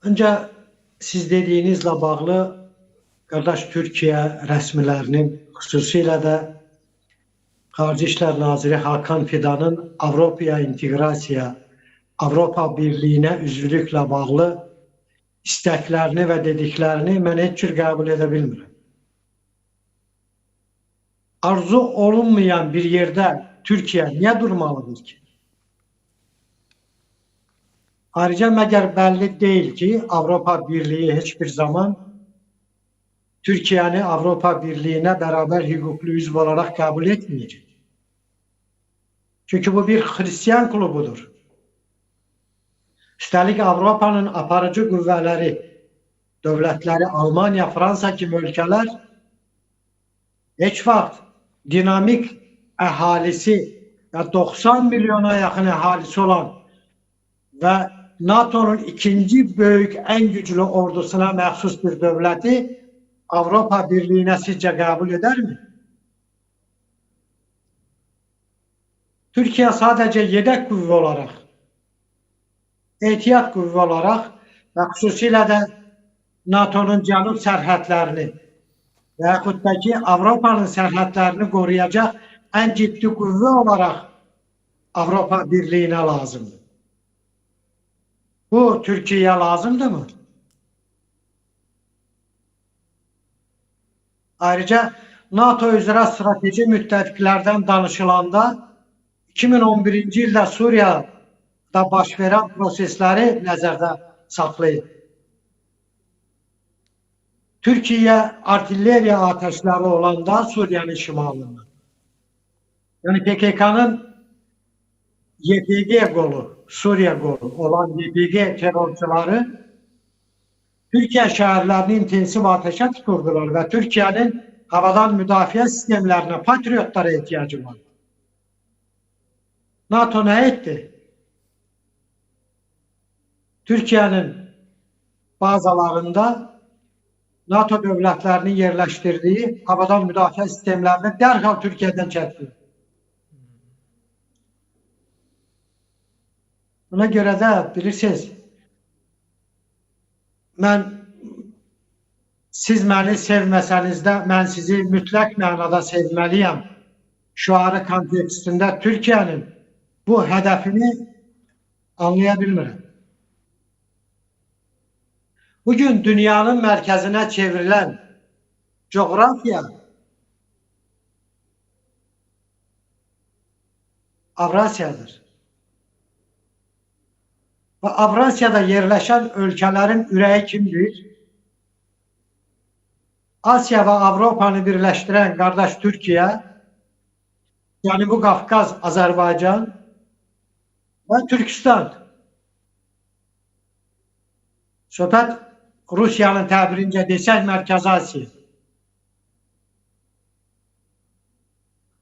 Önce siz dediğinizle bağlı qardaş Türkiyə rəsmilərinin, xüsusilə də Xarici İşlər Naziri Hakan Fidanın Avropaya inteqrasiya, Avropa Birliyinə üzvlüklə bağlı istəklərini və dediklərini mən heç cür qəbul edə bilmirəm. Arzu olunmayan bir yerdə Türkiyə niyə durmalıdır ki? Ayrıca məgər bəlli deyil ki, Avropa Birliyi heç bir zaman Türkiye'ni Avropa Birliği'ne beraber hukuklu üzv olarak kabul etmeyecek. Çünkü bu bir Hristiyan klubudur. Üstelik Avrupa'nın aparıcı kuvvetleri, devletleri Almanya, Fransa gibi ülkeler hiç vaxt dinamik əhalisi ya 90 milyona yakın əhalisi olan ve NATO'nun ikinci büyük en güçlü ordusuna məxsus bir devleti Avropa Birliği'ne sizce kabul eder mi? Türkiye sadece yedek kuvve olarak, ehtiyat kuvve olarak ve xüsusilə də NATO'nun cənub sərhədlərini və yaxud da ki Avrupa'nın sərhədlərini koruyacak en ciddi kuvve olarak Avropa Birliği'ne lazımdır. Bu Türkiye'ye lazımdı mı? Ayrıca NATO üzrə strateji müttəfiqlərdən danışılanda 2011-ci ildə Suriyada baş verən prosesləri nəzərdə saxlayıb. Türkiye artilleriya ateşləri olanda Suriye'nin şimalında. Yani PKK'nın YPG kolu, Suriye kolu olan YPG terörçüleri Türkiye şehirlerini intensiv ateşe tuturdular ve Türkiye'nin havadan müdafiə sistemlerine, patriotlara ihtiyacı var. NATO ne etti? Türkiye'nin bazalarında NATO devletlerinin yerleştirdiği havadan müdafiə sistemlerini derhal Türkiye'den çekti. Buna göre de bilirsiniz, siz məni sevməsəniz də mən sizi mütləq mənada sevməliyəm şuarı kontekstində Türkiye'nin bu hədəfini anlayabilmirəm. Bugün dünyanın mərkəzinə çevrilen coğrafya Avrasya'dır. Ve Avrasya'da yerleşen ülkelerin üreği kimdir? Asya ve Avrupa'nı birleştiren kardeş Türkiye, yani bu Kafkaz, Azerbaycan ve Türkistan. Söhbət Rusiyanın təbirincə desək Mərkəzi Asiya.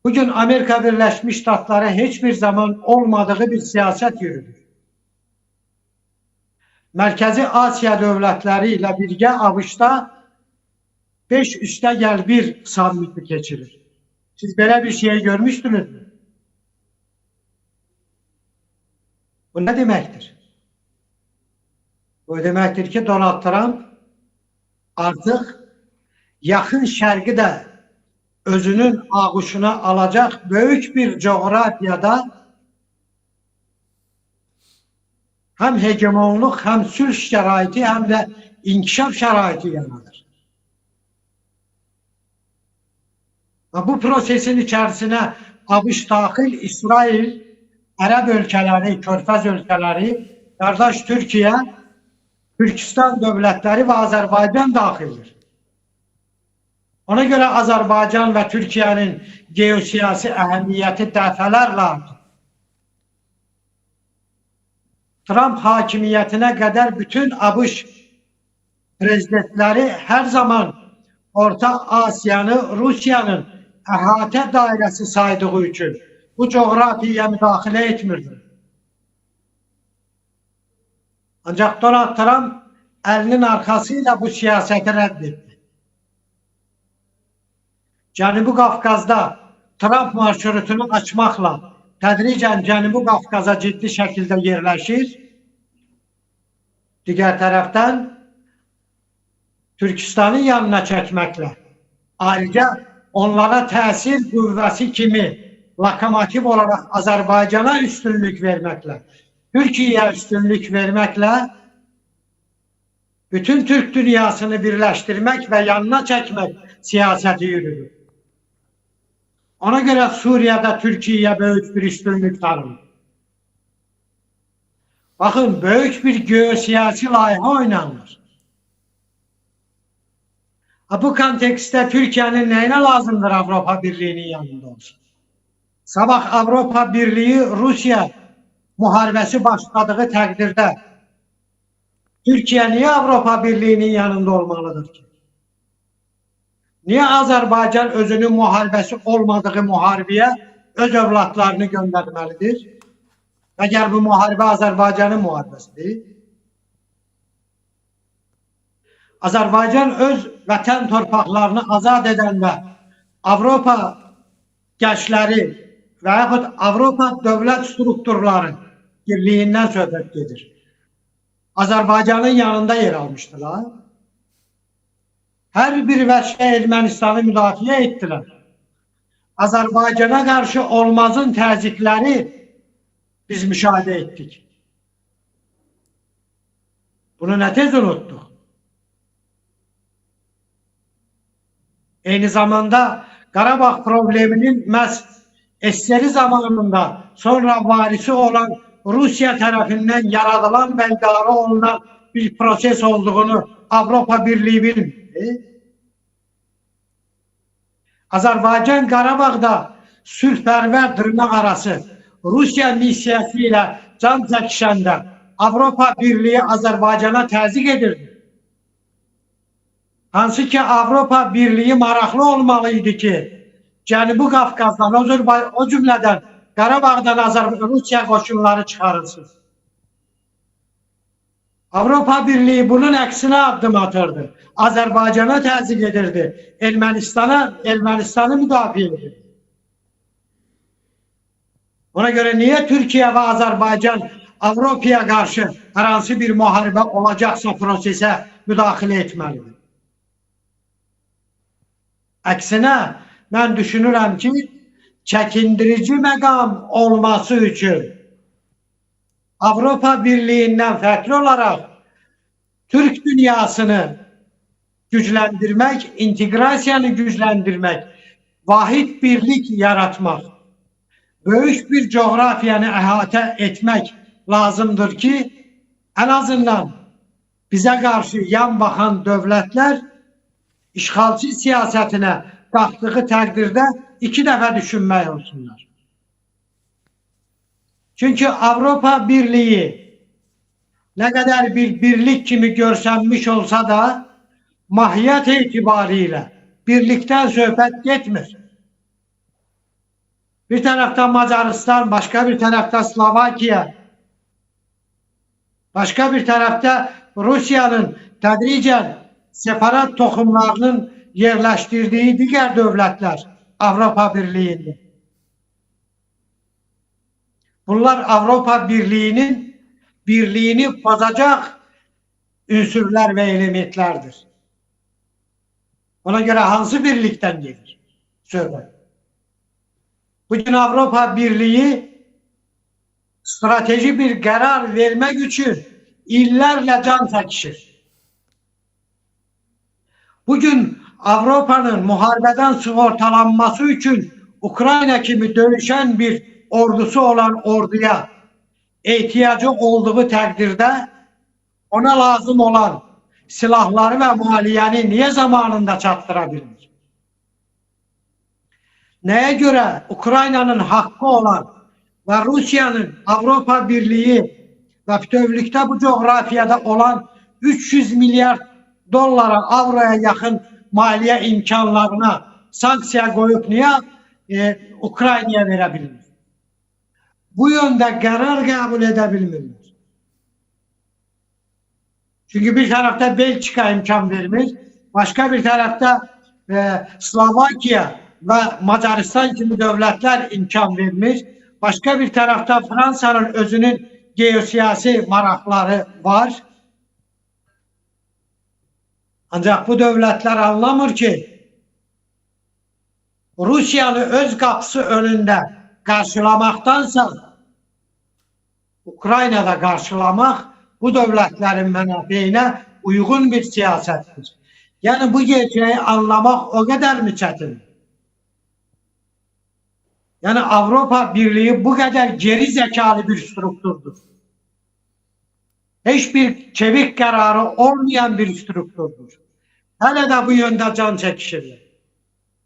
Bugün Amerika Birleşmiş Ştatları hiç bir zaman olmadığı bir siyaset yürüdür. Mərkəzi Asiya dövlətləri ilə birgə ABŞ-da 5 üstə gəl 1 sammiti keçirir. Siz belə bir şey görmüşsünüz mü? Bu ne demektir? Bu demektir ki Donald Trump artık yakın şərqi də özünün ağuşuna alacak büyük bir coğrafyada hem hegemonluk, hem sülh şəraiti, hem de inkişaf şəraiti yaradır. Bu prosesin içerisine ABŞ daxil, İsrail, Ərəb ölkələri, Körfəz ölkələri, qardaş Türkiye, Türkistan dövlətləri ve Azerbaycan daxildir. Ona göre Azerbaycan ve Türkiye'nin geosiyasi əhəmiyyəti dəfələrlə artır. Trump hakimiyetine kadar bütün ABŞ prezidentleri her zaman Orta Asya'nı Rusya'nın əhatə dairesi saydığı için bu coğrafiyaya müdaxilə etmirdi. Ancak Donald Trump elinin arkasıyla bu siyaseti reddetti. Cənubi Qafqazda Trump marşrutunu açmakla tədricən Cənubi Qafqaza ciddi şəkildə yerləşir Diğer taraftan Türkistan'ın yanına çekmekle, ayrıca onlara tesir kuvvesi kimi lokomotiv olarak Azerbaycan'a üstünlük vermekle, Türkiye'ye üstünlük vermekle bütün Türk dünyasını birleştirmek ve yanına çekmek siyaseti yürüdü. Ona göre Suriye'de Türkiye'ye büyük bir üstünlük tanındı. Bakın, büyük bir geosiyasi layihə oynanır. Bu kontekste Türkiye'nin neyine lazımdır Avrupa Birliği'nin yanında olsun? Sabah Avrupa Birliği Rusya muharebesi başladığı takdirde Türkiye niye Avrupa Birliği'nin yanında olmalıdır ki? Niye Azerbaycan özünün muharebesi olmadığı muharebeye öz evlatlarını göndermelidir? Eğer bu muharebe Azerbaycan'ın muharebesidir. Azerbaycan öz vətən torpaqlarını azad eden ve Avrupa gençleri veyahut Avrupa devlet strukturları birliğinden söhbət gedir. Azerbaycan'ın yanında yer almıştılar. Her bir vəçlə Ermənistanı müdafiə ettiler. Azerbaycan'a karşı olmazın təzyiqləri biz müşahede ettik. Bunu ne tez unuttuk. Aynı zamanda Qarabağ probleminin məhz eseri zamanında sonra varisi olan Rusya tarafından yaratılan ve idare olunan bir proses olduğunu Avrupa Birliği bilmedi. Azerbaycan Qarabağ'da sülhpərvər dırnaq arası Rusya misyasıyla can çəkişəndə Avrupa Birliği Azerbaycan'a təzyiq edirdi. Hansı ki Avrupa Birliği maraqlı olmalıydı ki Cənubi Qafqazdan, o cümleden Qarabağdan Rusya qoşunları çıxarılsın. Avrupa Birliği bunun əksine addım atırdı. Azerbaycan'a təzyiq edirdi. Ermənistanı müdafiə edirdi. Ona göre niye Türkiye ve Azerbaycan Avrupa'ya karşı herhangi bir muharebe olacaksa prosese müdahale etmelidir? Aksine ben düşünürüm ki çekindirici məqam olması için Avrupa Birliği'nden farklı olarak Türk dünyasını güçlendirmek, integrasyonu güçlendirmek, vahid birlik yaratmak, büyük bir coğrafyanı əhatə etmek lazımdır ki en azından bize karşı yan bakan devletler işgalci siyasetine kalktığı takdirde 2 defa düşünmək olsunlar. Çünkü Avrupa Birliği ne kadar bir birlik kimi görsənmiş olsa da mahiyyət itibariyle birlikten söhbət getmir. Bir tarafta Macaristan, başka bir tarafta Slovakya, başka bir tarafta Rusya'nın tədricən separat toxumlarının yerleştirdiği diğer devletler Avrupa Birliği'nde. Bunlar Avrupa birliğini bozacak ünsürler ve elementlerdir. Ona göre hansı birlikten gelir? Söyle. Bugün Avrupa Birliği strateji bir karar vermek için illerle can çekişir. Bugün Avrupa'nın muharebeden sigortalanması için Ukrayna gibi dövüşen bir ordusu olan orduya ihtiyacı olduğu takdirde ona lazım olan silahları ve maliyeni niye zamanında çattırabilmiş? Neye göre Ukrayna'nın hakkı olan ve Rusya'nın Avrupa Birliği ve bütövlükte bu coğrafyada olan 300 milyar dolara, avroya yakın maliye imkanlarına sanksiya koyup niye Ukrayna'ya verebilmiş? Bu yönde karar kabul edebilmirler. Çünkü bir tarafta Belçika imkan vermiş, başka bir tarafta Slovakya ve Macaristan gibi devletler imkan vermiş, başka bir tarafta Fransa'nın özünün geosiyasi marakları var. Ancak bu devletler anlamır ki Rusya'nı öz kapısı önünde karşılamaktansa Ukrayna'da karşılamak bu devletlerin menafeine uygun bir siyasettir. Yani bu gerçeği anlamak o kadar mı çetin? Yani Avrupa Birliği bu kadar geri zekalı bir strukturdur. Hiçbir çevik kararı olmayan bir strukturdur. Hele de bu yönde can çekişirler.